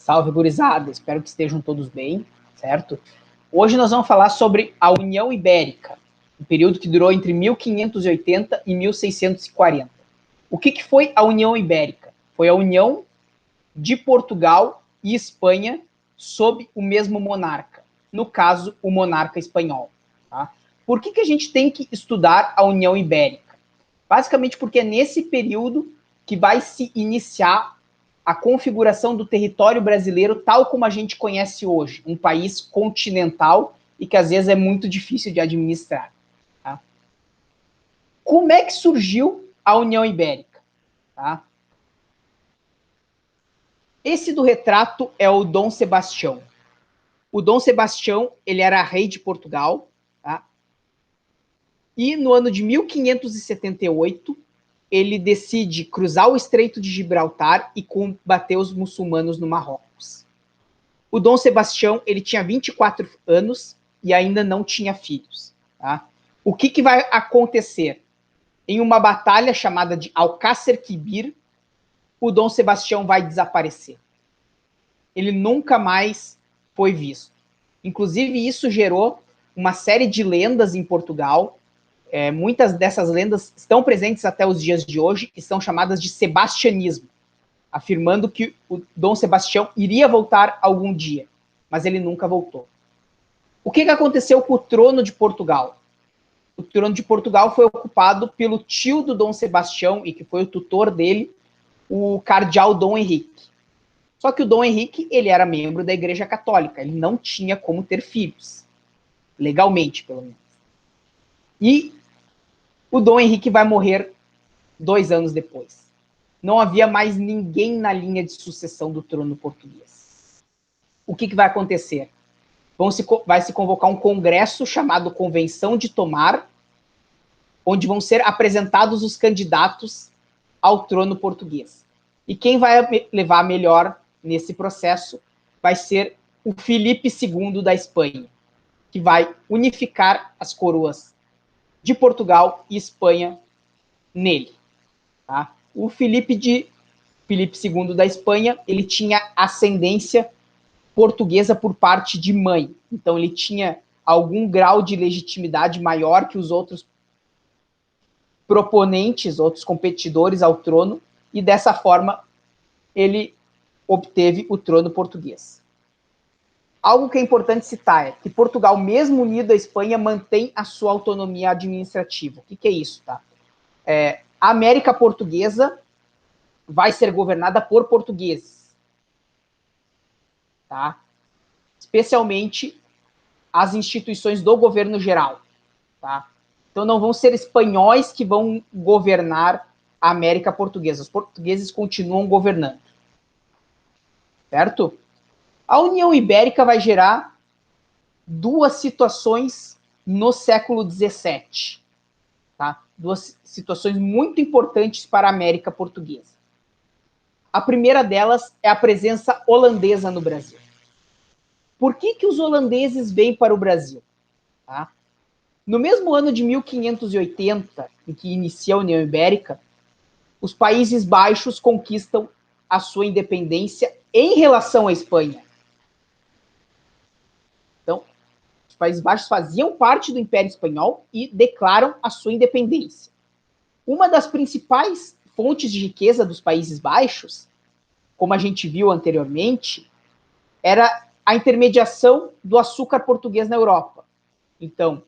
Salve, gurizada, espero que estejam todos bem, certo? Hoje nós vamos falar sobre a União Ibérica, um período que durou entre 1580 e 1640. O que foi a União Ibérica? Foi a união de Portugal e Espanha sob o mesmo monarca, no caso, o monarca espanhol. Tá? Por que a gente tem que estudar a União Ibérica? Basicamente porque é nesse período que vai se iniciar a configuração do território brasileiro tal como a gente conhece hoje, um país continental e que às vezes é muito difícil de administrar. Tá? Como é que surgiu a União Ibérica? Tá? Esse do retrato é o Dom Sebastião. O Dom Sebastião, ele era rei de Portugal, tá? E no ano de 1578, ele decide cruzar o Estreito de Gibraltar e combater os muçulmanos no Marrocos. O Dom Sebastião, ele tinha 24 anos e ainda não tinha filhos. Tá? O que vai acontecer? Em uma batalha chamada de Alcácer Quibir, o Dom Sebastião vai desaparecer. Ele nunca mais foi visto. Inclusive, isso gerou uma série de lendas em Portugal. Muitas dessas lendas estão presentes até os dias de hoje e são chamadas de sebastianismo, afirmando que o Dom Sebastião iria voltar algum dia, mas ele nunca voltou. O que aconteceu com o trono de Portugal? O trono de Portugal foi ocupado pelo tio do Dom Sebastião e que foi o tutor dele, o cardeal Dom Henrique. Só que o Dom Henrique, ele era membro da Igreja Católica, ele não tinha como ter filhos, legalmente, pelo menos. E o Dom Henrique vai morrer 2 anos depois. Não havia mais ninguém na linha de sucessão do trono português. O que vai acontecer? Vai se convocar um congresso chamado Convenção de Tomar, onde vão ser apresentados os candidatos ao trono português. E quem vai levar melhor nesse processo vai ser o Filipe II da Espanha, que vai unificar as coroas de Portugal e Espanha nele. Tá? O Filipe II da Espanha, ele tinha ascendência portuguesa por parte de mãe. Então, ele tinha algum grau de legitimidade maior que os outros proponentes, outros competidores ao trono, e dessa forma ele obteve o trono português. Algo que é importante citar é que Portugal, mesmo unido à Espanha, mantém a sua autonomia administrativa. O que é isso? Tá? A América Portuguesa vai ser governada por portugueses. Tá? Especialmente as instituições do governo geral. Tá? Então não vão ser espanhóis que vão governar a América Portuguesa. Os portugueses continuam governando. Certo? A União Ibérica vai gerar 2 situações no século XVII. Tá? 2 situações muito importantes para a América Portuguesa. A primeira delas é a presença holandesa no Brasil. Por que os holandeses vêm para o Brasil? Tá? No mesmo ano de 1580, em que inicia a União Ibérica, os Países Baixos conquistam a sua independência em relação à Espanha. Então, os Países Baixos faziam parte do Império Espanhol e declaram a sua independência. Uma das principais fontes de riqueza dos Países Baixos, como a gente viu anteriormente, era a intermediação do açúcar português na Europa. Então,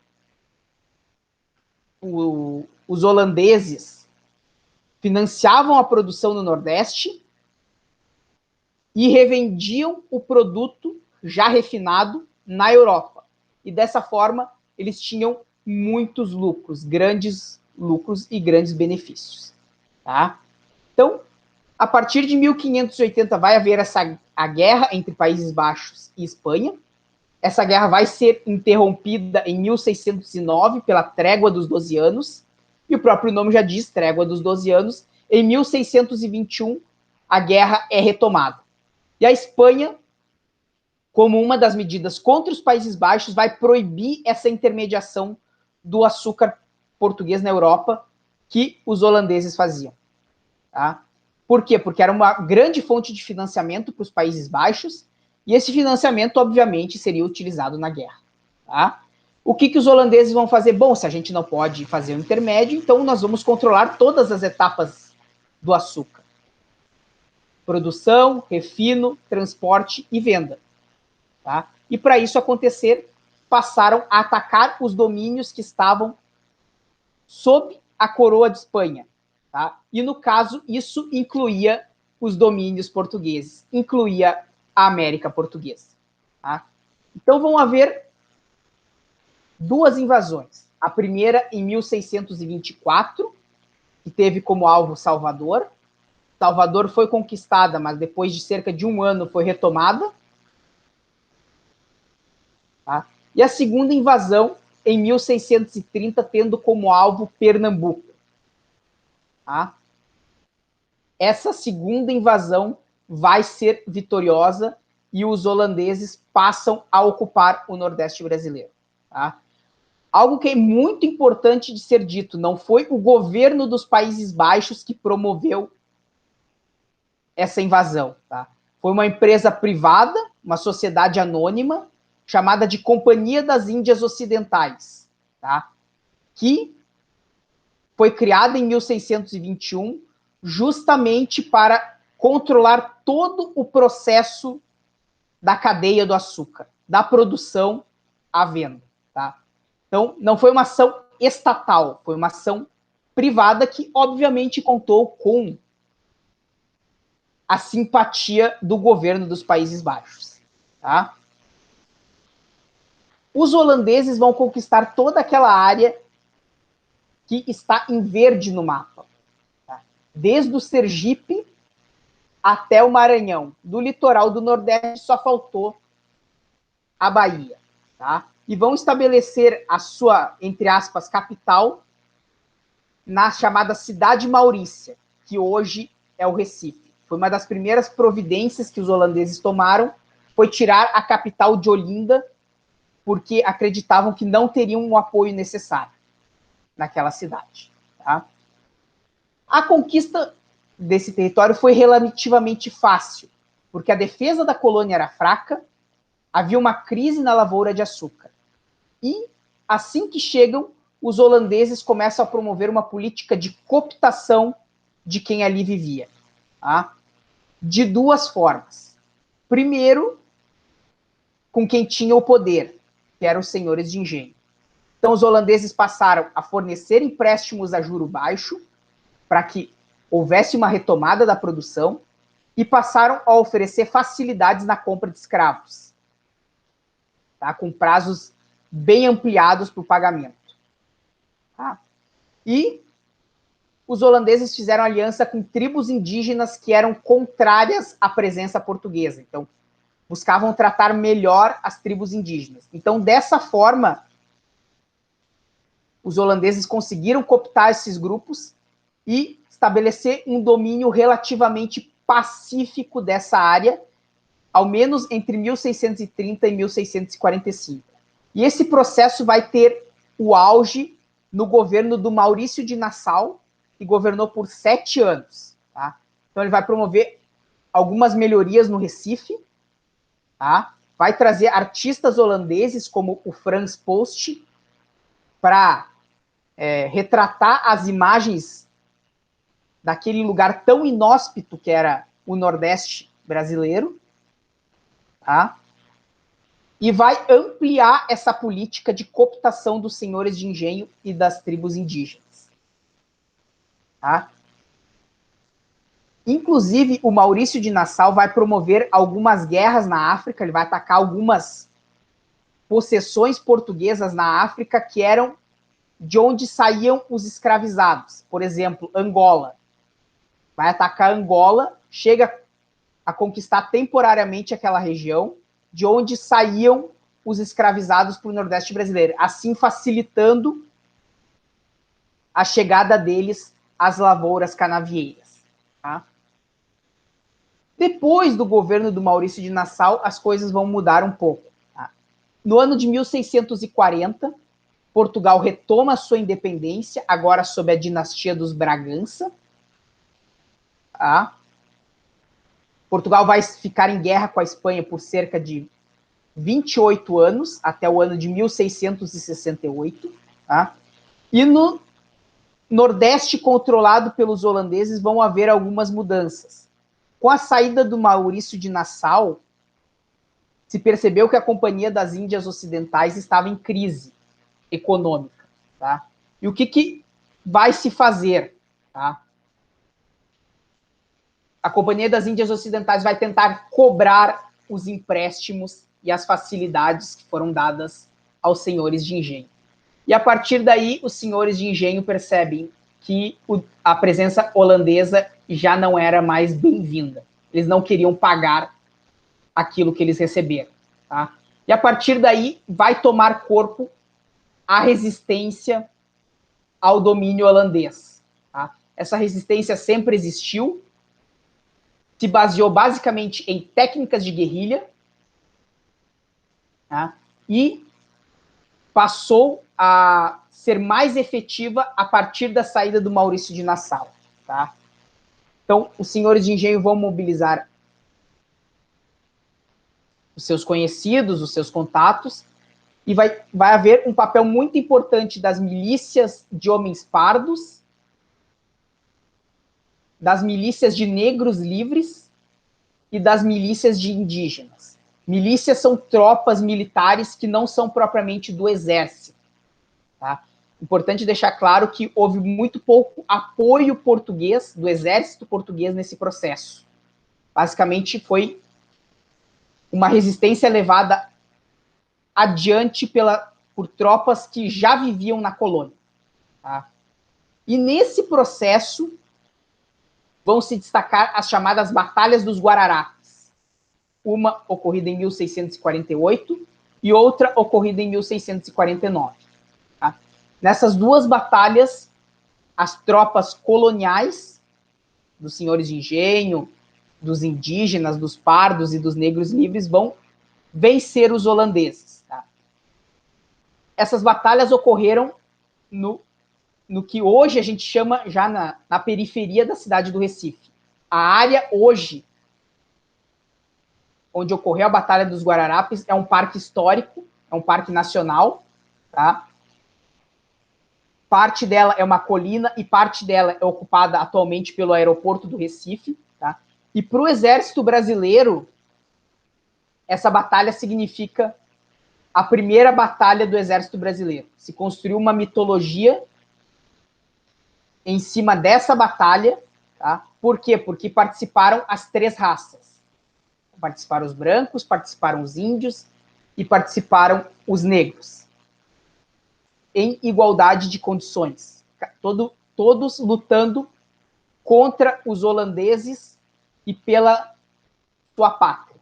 os holandeses financiavam a produção no Nordeste e revendiam o produto já refinado na Europa. E dessa forma, eles tinham muitos lucros, grandes lucros e grandes benefícios. Tá? Então, a partir de 1580 vai haver a guerra entre Países Baixos e Espanha. Essa guerra vai ser interrompida em 1609 pela Trégua dos 12 Anos, e o próprio nome já diz, Trégua dos 12 Anos. Em 1621, a guerra é retomada. E a Espanha, como uma das medidas contra os Países Baixos, vai proibir essa intermediação do açúcar português na Europa que os holandeses faziam. Tá? Por quê? Porque era uma grande fonte de financiamento para os Países Baixos, e esse financiamento, obviamente, seria utilizado na guerra. Tá? O que os holandeses vão fazer? Bom, se a gente não pode fazer o intermédio, então nós vamos controlar todas as etapas do açúcar. Produção, refino, transporte e venda. Tá? E para isso acontecer, passaram a atacar os domínios que estavam sob a coroa de Espanha. Tá? E, no caso, isso incluía os domínios portugueses, incluía a América Portuguesa. Tá? Então, vão haver duas invasões. A primeira, em 1624, que teve como alvo Salvador. Salvador foi conquistada, mas depois de cerca de um ano foi retomada. Tá? E a segunda invasão, em 1630, tendo como alvo Pernambuco. Tá? Essa segunda invasão vai ser vitoriosa e os holandeses passam a ocupar o Nordeste brasileiro. Tá? Algo que é muito importante de ser dito, não foi o governo dos Países Baixos que promoveu essa invasão. Tá? Foi uma empresa privada, uma sociedade anônima, chamada de Companhia das Índias Ocidentais, tá? Que foi criada em 1621 justamente para controlar todo o processo da cadeia do açúcar, da produção à venda. Tá? Então, não foi uma ação estatal, foi uma ação privada que, obviamente, contou com a simpatia do governo dos Países Baixos. Tá? Os holandeses vão conquistar toda aquela área que está em verde no mapa. Tá? Desde o Sergipe até o Maranhão. Do litoral do Nordeste só faltou a Bahia. Tá? E vão estabelecer a sua, entre aspas, capital na chamada Cidade Maurícia, que hoje é o Recife. Foi uma das primeiras providências que os holandeses tomaram, foi tirar a capital de Olinda, porque acreditavam que não teriam o apoio necessário naquela cidade. Tá? A conquista desse território foi relativamente fácil, porque a defesa da colônia era fraca, havia uma crise na lavoura de açúcar. E, assim que chegam, os holandeses começam a promover uma política de cooptação de quem ali vivia. Tá? De duas formas. Primeiro, com quem tinha o poder, que eram os senhores de engenho. Então, os holandeses passaram a fornecer empréstimos a juro baixo para que houvesse uma retomada da produção e passaram a oferecer facilidades na compra de escravos, tá? Com prazos bem ampliados para o pagamento. Tá? E os holandeses fizeram aliança com tribos indígenas que eram contrárias à presença portuguesa. Então, buscavam tratar melhor as tribos indígenas. Então, dessa forma, os holandeses conseguiram cooptar esses grupos e estabelecer um domínio relativamente pacífico dessa área, ao menos entre 1630 e 1645. E esse processo vai ter o auge no governo do Maurício de Nassau, que governou por 7 anos. Tá? Então, ele vai promover algumas melhorias no Recife, tá? Vai trazer artistas holandeses, como o Frans Post, para retratar as imagens daquele lugar tão inóspito que era o Nordeste brasileiro, tá? E vai ampliar essa política de cooptação dos senhores de engenho e das tribos indígenas. Tá? Inclusive, o Maurício de Nassau vai promover algumas guerras na África, ele vai atacar algumas possessões portuguesas na África que eram de onde saíam os escravizados. Por exemplo, Angola. Vai atacar Angola, chega a conquistar temporariamente aquela região de onde saíam os escravizados para o Nordeste brasileiro, assim facilitando a chegada deles às lavouras canavieiras. Tá? Depois do governo do Maurício de Nassau, as coisas vão mudar um pouco. Tá? No ano de 1640, Portugal retoma a sua independência, agora sob a dinastia dos Bragança. Tá? Portugal vai ficar em guerra com a Espanha por cerca de 28 anos, até o ano de 1668, tá? E no Nordeste, controlado pelos holandeses, vão haver algumas mudanças. Com a saída do Maurício de Nassau, se percebeu que a Companhia das Índias Ocidentais estava em crise econômica, tá? E o que vai se fazer, tá? A Companhia das Índias Ocidentais vai tentar cobrar os empréstimos e as facilidades que foram dadas aos senhores de engenho. E a partir daí, os senhores de engenho percebem que a presença holandesa já não era mais bem-vinda. Eles não queriam pagar aquilo que eles receberam. Tá? E a partir daí, vai tomar corpo a resistência ao domínio holandês. Tá? Essa resistência sempre existiu, se baseou basicamente em técnicas de guerrilha, tá? E passou a ser mais efetiva a partir da saída do Maurício de Nassau. Tá? Então, os senhores de engenho vão mobilizar os seus conhecidos, os seus contatos, e vai haver um papel muito importante das milícias de homens pardos, das milícias de negros livres e das milícias de indígenas. Milícias são tropas militares que não são propriamente do exército. Tá? Importante deixar claro que houve muito pouco apoio português, do exército português, nesse processo. Basicamente, foi uma resistência levada adiante por tropas que já viviam na colônia. Tá? E nesse processo vão se destacar as chamadas Batalhas dos Guararapes. Uma ocorrida em 1648 e outra ocorrida em 1649. Tá? Nessas duas batalhas, as tropas coloniais dos senhores de engenho, dos indígenas, dos pardos e dos negros livres vão vencer os holandeses. Tá? Essas batalhas ocorreram no que hoje a gente chama já na periferia da cidade do Recife. A área hoje onde ocorreu a Batalha dos Guararapes é um parque histórico, é um parque nacional, tá? Parte dela é uma colina e parte dela é ocupada atualmente pelo aeroporto do Recife, tá? E para o Exército Brasileiro, essa batalha significa a primeira batalha do Exército Brasileiro. Se construiu uma mitologia em cima dessa batalha, tá? Por quê? Porque participaram as três raças. Participaram os brancos, participaram os índios e participaram os negros. Em igualdade de condições. Todos lutando contra os holandeses e pela sua pátria.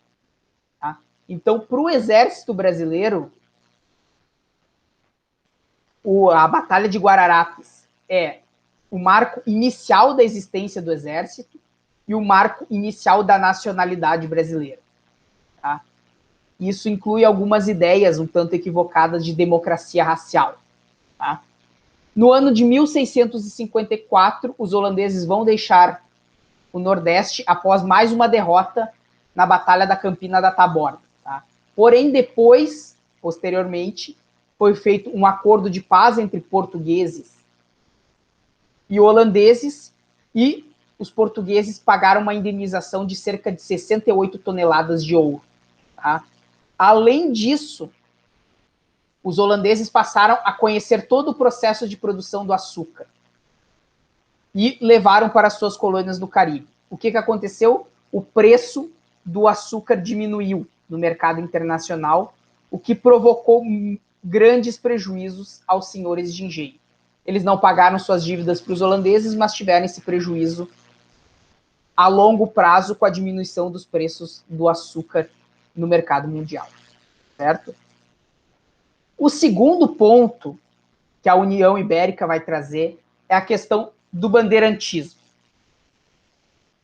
Tá? Então, para o exército brasileiro, a Batalha de Guararapes é o marco inicial da existência do exército e o marco inicial da nacionalidade brasileira. Tá? Isso inclui algumas ideias um tanto equivocadas de democracia racial. Tá? No ano de 1654, os holandeses vão deixar o Nordeste após mais uma derrota na Batalha da Campina da Taborda. Tá? Porém, depois, posteriormente, foi feito um acordo de paz entre portugueses e holandeses, e os portugueses pagaram uma indenização de cerca de 68 toneladas de ouro. Tá? Além disso, os holandeses passaram a conhecer todo o processo de produção do açúcar e levaram para suas colônias no Caribe. O que aconteceu? O preço do açúcar diminuiu no mercado internacional, o que provocou grandes prejuízos aos senhores de engenho. Eles não pagaram suas dívidas para os holandeses, mas tiveram esse prejuízo a longo prazo com a diminuição dos preços do açúcar no mercado mundial. Certo? O segundo ponto que a União Ibérica vai trazer é a questão do bandeirantismo.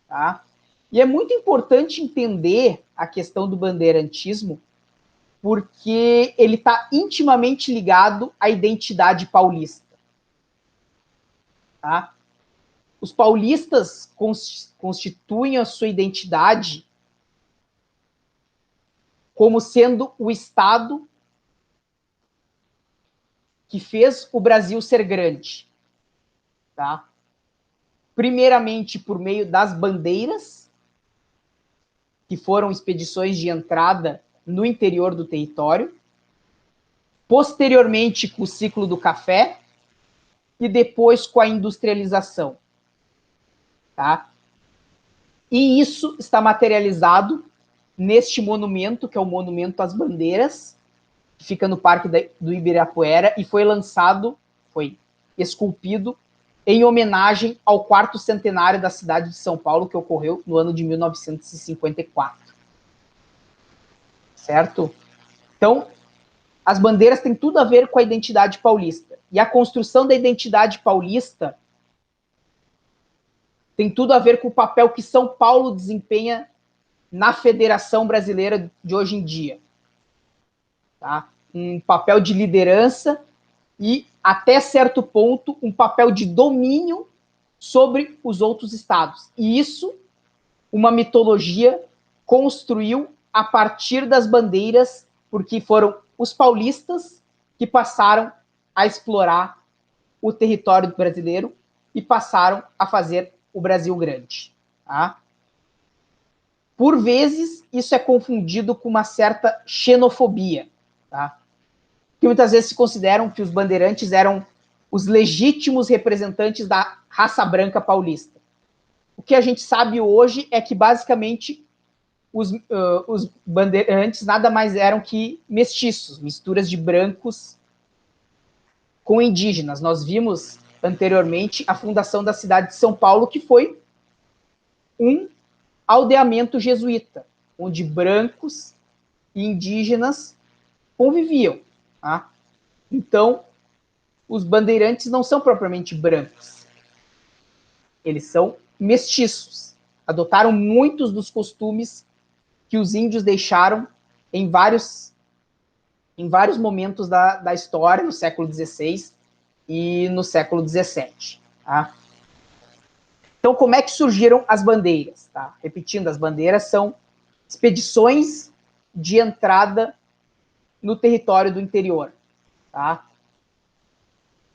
Tá? E é muito importante entender a questão do bandeirantismo, porque ele está intimamente ligado à identidade paulista. Tá? Os paulistas constituem a sua identidade como sendo o Estado que fez o Brasil ser grande, tá? Primeiramente por meio das bandeiras, que foram expedições de entrada no interior do território, posteriormente com o ciclo do café e depois com a industrialização, tá? E isso está materializado neste monumento, que é o Monumento às Bandeiras, que fica no Parque do Ibirapuera e foi lançado, foi esculpido em homenagem ao 4º centenário da cidade de São Paulo, que ocorreu no ano de 1954. Certo? Então, as bandeiras têm tudo a ver com a identidade paulista. E a construção da identidade paulista tem tudo a ver com o papel que São Paulo desempenha na Federação Brasileira de hoje em dia. Tá? Um papel de liderança e, até certo ponto, um papel de domínio sobre os outros estados. E isso, uma mitologia construiu a partir das bandeiras, porque foram os paulistas que passaram a explorar o território brasileiro e passaram a fazer o Brasil grande. Tá? Por vezes, isso é confundido com uma certa xenofobia, tá? Que muitas vezes se consideram que os bandeirantes eram os legítimos representantes da raça branca paulista. O que a gente sabe hoje é que, basicamente, os bandeirantes nada mais eram que mestiços, misturas de brancos com indígenas. Nós vimos anteriormente a fundação da cidade de São Paulo, que foi um aldeamento jesuíta, onde brancos e indígenas conviviam. Tá? Então, os bandeirantes não são propriamente brancos. Eles são mestiços. Adotaram muitos dos costumes que os índios deixaram em vários momentos da história, no século XVI e no século XVII. Tá? Então, como é que surgiram as bandeiras? Tá? Repetindo, as bandeiras são expedições de entrada no território do interior. Tá?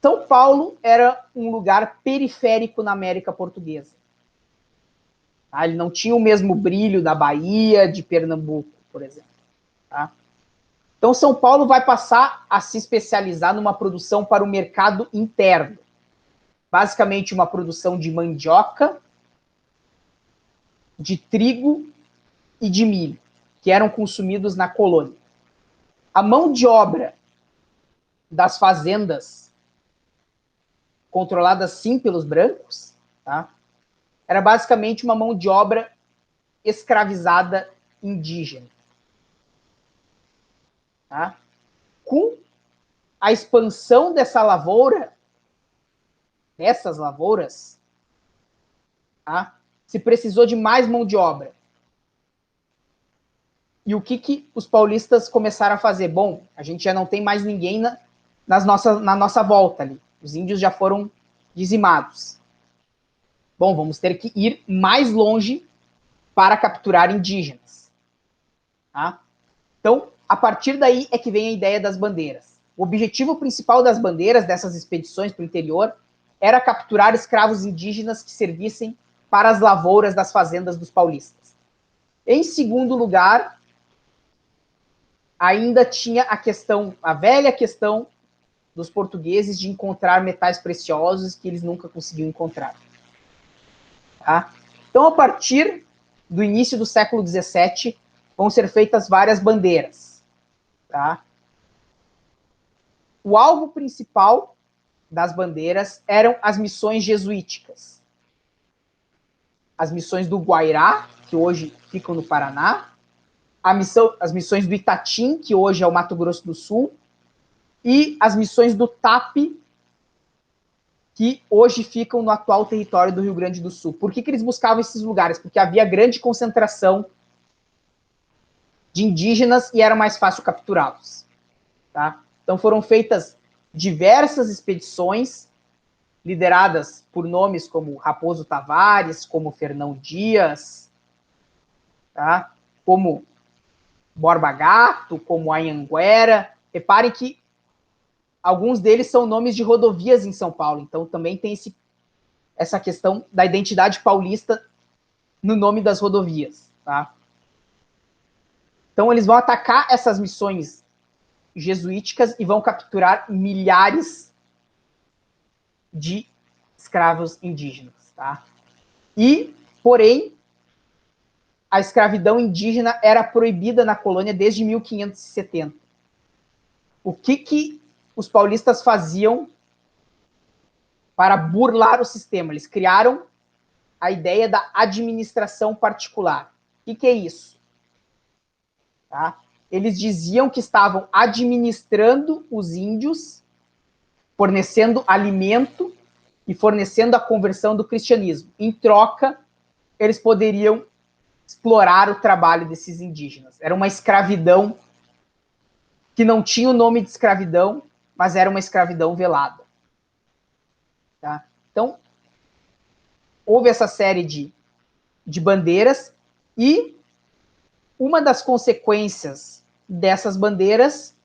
São Paulo era um lugar periférico na América Portuguesa. Tá? Ele não tinha o mesmo brilho da Bahia, de Pernambuco, por exemplo. Tá? Então, São Paulo vai passar a se especializar numa produção para o mercado interno. Basicamente, uma produção de mandioca, de trigo e de milho, que eram consumidos na colônia. A mão de obra das fazendas, controladas sim pelos brancos, tá? Era basicamente uma mão de obra escravizada indígena. Tá? Com a expansão dessa lavoura, dessas lavouras, tá? Se precisou de mais mão de obra. E o que os paulistas começaram a fazer? Bom, a gente já não tem mais ninguém na nossa volta ali. Os índios já foram dizimados. Bom, vamos ter que ir mais longe para capturar indígenas. Tá? Então, a partir daí é que vem a ideia das bandeiras. O objetivo principal das bandeiras, dessas expedições para o interior, era capturar escravos indígenas que servissem para as lavouras das fazendas dos paulistas. Em segundo lugar, ainda tinha a velha questão dos portugueses de encontrar metais preciosos que eles nunca conseguiam encontrar. Tá? Então, a partir do início do século XVII, vão ser feitas várias bandeiras. Tá? O alvo principal das bandeiras eram as missões jesuíticas. As missões do Guairá, que hoje ficam no Paraná, as missões do Itatim, que hoje é o Mato Grosso do Sul, e as missões do TAP, que hoje ficam no atual território do Rio Grande do Sul. Por que eles buscavam esses lugares? Porque havia grande concentração de indígenas e era mais fácil capturá-los. Tá? Então foram feitas diversas expedições, lideradas por nomes como Raposo Tavares, como Fernão Dias, tá? Como Borba Gato, como Anhanguera. Reparem que alguns deles são nomes de rodovias em São Paulo, então também tem essa questão da identidade paulista no nome das rodovias, tá? Então eles vão atacar essas missões jesuíticas e vão capturar milhares de escravos indígenas, tá? E, porém, a escravidão indígena era proibida na colônia desde 1570. O que os paulistas faziam para burlar o sistema? Eles criaram a ideia da administração particular. O que é isso? Tá? Eles diziam que estavam administrando os índios, fornecendo alimento e fornecendo a conversão do cristianismo. Em troca, eles poderiam explorar o trabalho desses indígenas. Era uma escravidão que não tinha o nome de escravidão, mas era uma escravidão velada. Tá? Então, houve essa série de bandeiras e uma das consequências dessas bandeiras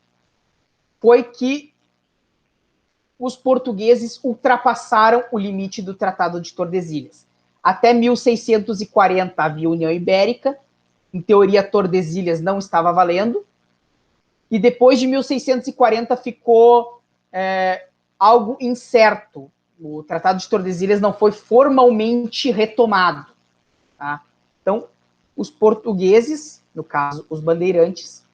foi que os portugueses ultrapassaram o limite do Tratado de Tordesilhas. Até 1640 havia União Ibérica, em teoria Tordesilhas não estava valendo, e depois de 1640 ficou algo incerto. O Tratado de Tordesilhas não foi formalmente retomado. Tá? Então, os portugueses, no caso, os bandeirantes,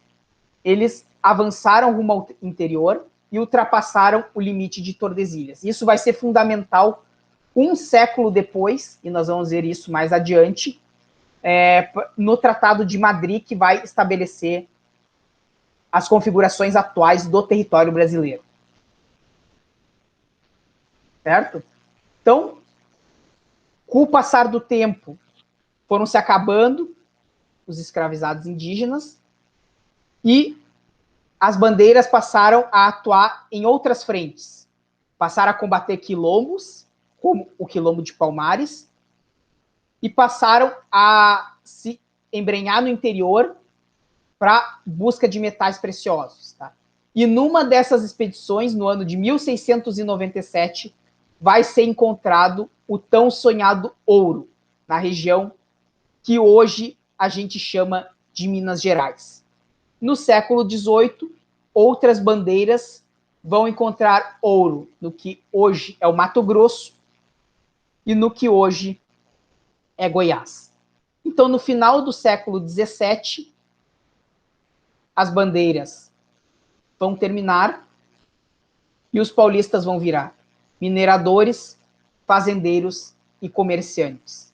eles avançaram rumo ao interior e ultrapassaram o limite de Tordesilhas. Isso vai ser fundamental um século depois, e nós vamos ver isso mais adiante, no Tratado de Madrid, que vai estabelecer as configurações atuais do território brasileiro. Certo? Então, com o passar do tempo, foram se acabando os escravizados indígenas e as bandeiras passaram a atuar em outras frentes. Passaram a combater quilombos, como o quilombo de Palmares, e passaram a se embrenhar no interior para busca de metais preciosos. Tá? E numa dessas expedições, no ano de 1697, vai ser encontrado o tão sonhado ouro, na região que hoje a gente chama de Minas Gerais. No século XVIII, outras bandeiras vão encontrar ouro no que hoje é o Mato Grosso e no que hoje é Goiás. Então, no final do século XVII, as bandeiras vão terminar e os paulistas vão virar mineradores, fazendeiros e comerciantes.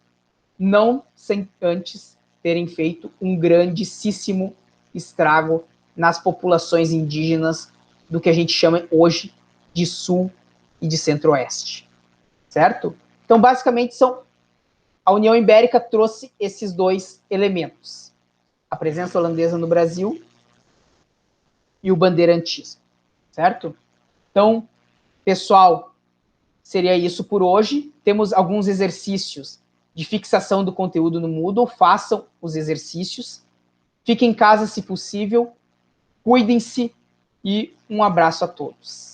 Não sem antes terem feito um grandíssimo estrago nas populações indígenas do que a gente chama hoje de Sul e de Centro-Oeste. Certo? Então, basicamente, a União Ibérica trouxe esses dois elementos. A presença holandesa no Brasil e o bandeirantismo. Certo? Então, pessoal, seria isso por hoje. Temos alguns exercícios de fixação do conteúdo no Moodle. Façam os exercícios. Fiquem em casa se possível. Cuidem-se e um abraço a todos.